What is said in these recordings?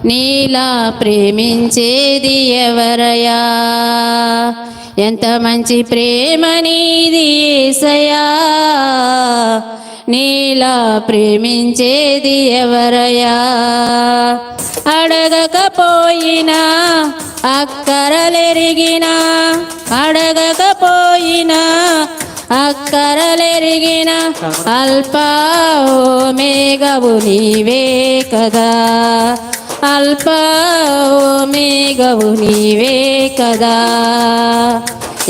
నీలా ప్రేమించేది ఎవరయ్యా? ఎంత మంచి ప్రేమ నీది యేసయ్యా, నీలా ప్రేమించేది ఎవరయ్యా? అడగకపోయినా అక్కరలెరిగినా, అడగకపోయినా అక్కరలెరిగిన అల్ఫా ఓమేగవు నీవే కదా, అల్ఫా ఓమేగవు నీవే కదా.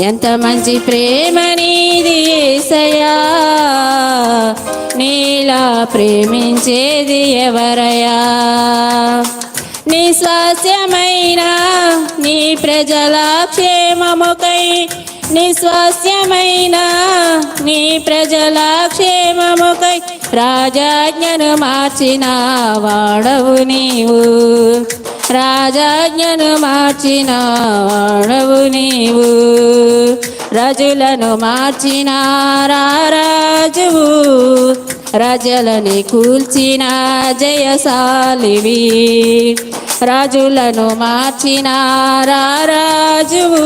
ఎంత మంచి ప్రేమ నీది యేసయ్యా, నీలా ప్రేమించేది ఎవరయ్యా? నీ స్వాస్యమైన నీ ప్రజల క్షేమముకై, నీ స్వాస్యమైన నీ ప్రజల క్షేమముకై రాజాజ్ఞను మార్చిన వాడవు నీవు, రాజాజ్ఞను మార్చిన వాడవు నీవు. రాజులను మార్చిన రాజువు, రాజులని కూల్చిన జయశాలివి. రాజులను మార్చిన రాజువు,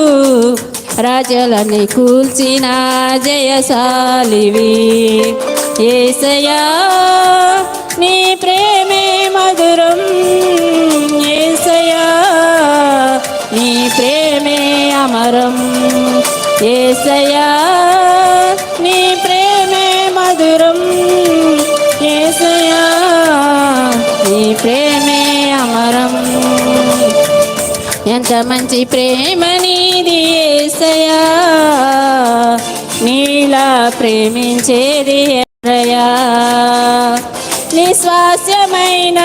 రాజులని కూల్చిన జయశాలివి. యేసయ్యా నీ ప్రేమే మధురం, యేసయ్యా నీ ప్రేమే అమరం. యేసయ్యా నీ ప్రేమే మధురం, యేసయ్యా నీ ప్రేమే అమరం. ఎంత మంచి ప్రేమ నీది యేసయ్యా, నీలా ప్రేమించేది ఎవరయ్యా? నీ స్వాస్యమైన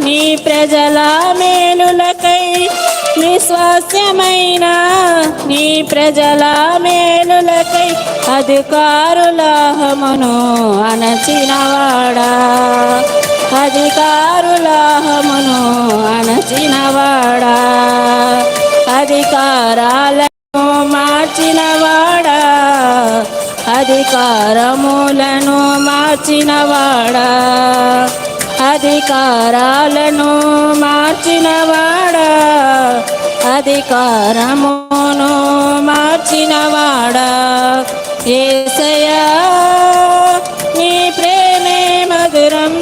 నీ ప్రజల మేలులకై, నీ స్వాస్యమైన నీ ప్రజల మేలులకై అధికారుల హమును అణచినవాడా, అధికారుల హమును అణచినవాడా, అధికారాలను మార్చినవాడా, అధికారములను మార్చినవాడా, అధికారాలను మార్చినవాడా, అధికారమును మార్చినవాడా. యేసయ్యా నీ ప్రేమే మధురం,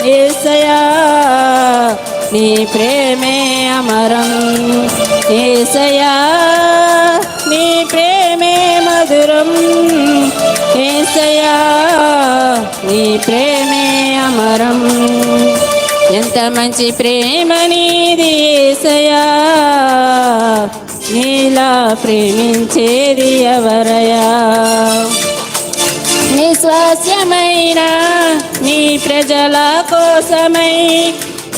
యేసయ్యా నీ ప్రేమే అమరం. యేసయ్యా నీ ప్రేమే మధురం, యేసయ్యా నీ ప్రేమే అమరం. ఎంత మంచి ప్రేమ నీది యేసయ్యా, నీలా ప్రేమించేది ఎవరయ్యా? నీ స్వాస్యమైన నీ ప్రజల కోసమై,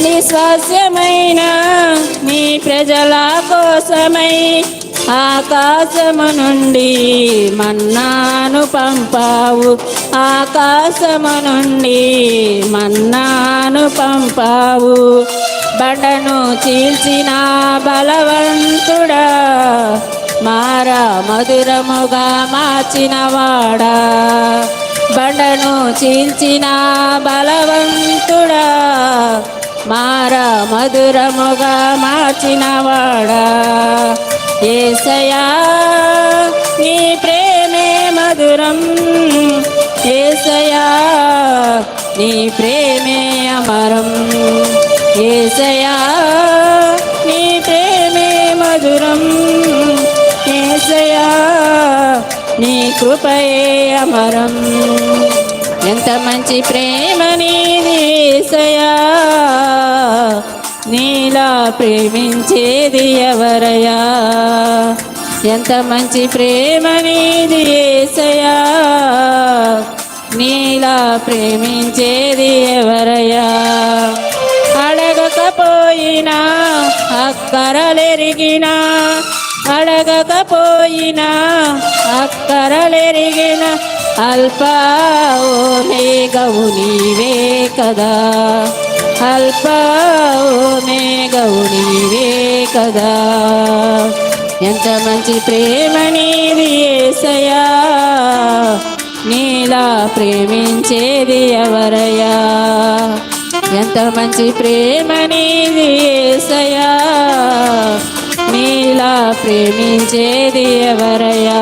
నీ స్వాస్యమైన నీ ప్రజల కోసమై ఆకాశము నుండి మన్నాను పంపావు, ఆకాశము నుండి మన్నాను పంపావు. బండను చీల్చిన బలవంతుడా, మారా మధురముగా మార్చినవాడా, బండను చీల్చిన బలవంతుడా, మారా మధురముగా మార్చినవాడా. యేసయ్యా నీ ప్రేమే మధురం, యేసయ్యా నీ ప్రేమే అమరం. యేసయ్యా నీ ప్రేమే మధురం, యేసయ్యా నీ కృపయే అమరం. ఎంత మంచి ప్రేమ నీది యేసయ్యా, నీలా ప్రేమించేది ఎవరయ్యా? ఎంత మంచి ప్రేమ నీది యేసయ్యా, నీలా ప్రేమించేది ఎవరయ్యా? అడగకపోయినా అక్కరలెరిగినా, అడగకపోయినా అక్కరలెరిగిన అల్ఫా ఓమేగవు నీవే కదా, అల్ఫా ఓమేగవు నీవే కదా. ఎంత మంచి ప్రేమ నీది యేసయ్యా, నీలా ప్రేమించేది ఎవరయ్యా? ఎంత మంచి ప్రేమ నీది యేసయ్యా, నీలా ప్రేమించేది ఎవరయ్యా.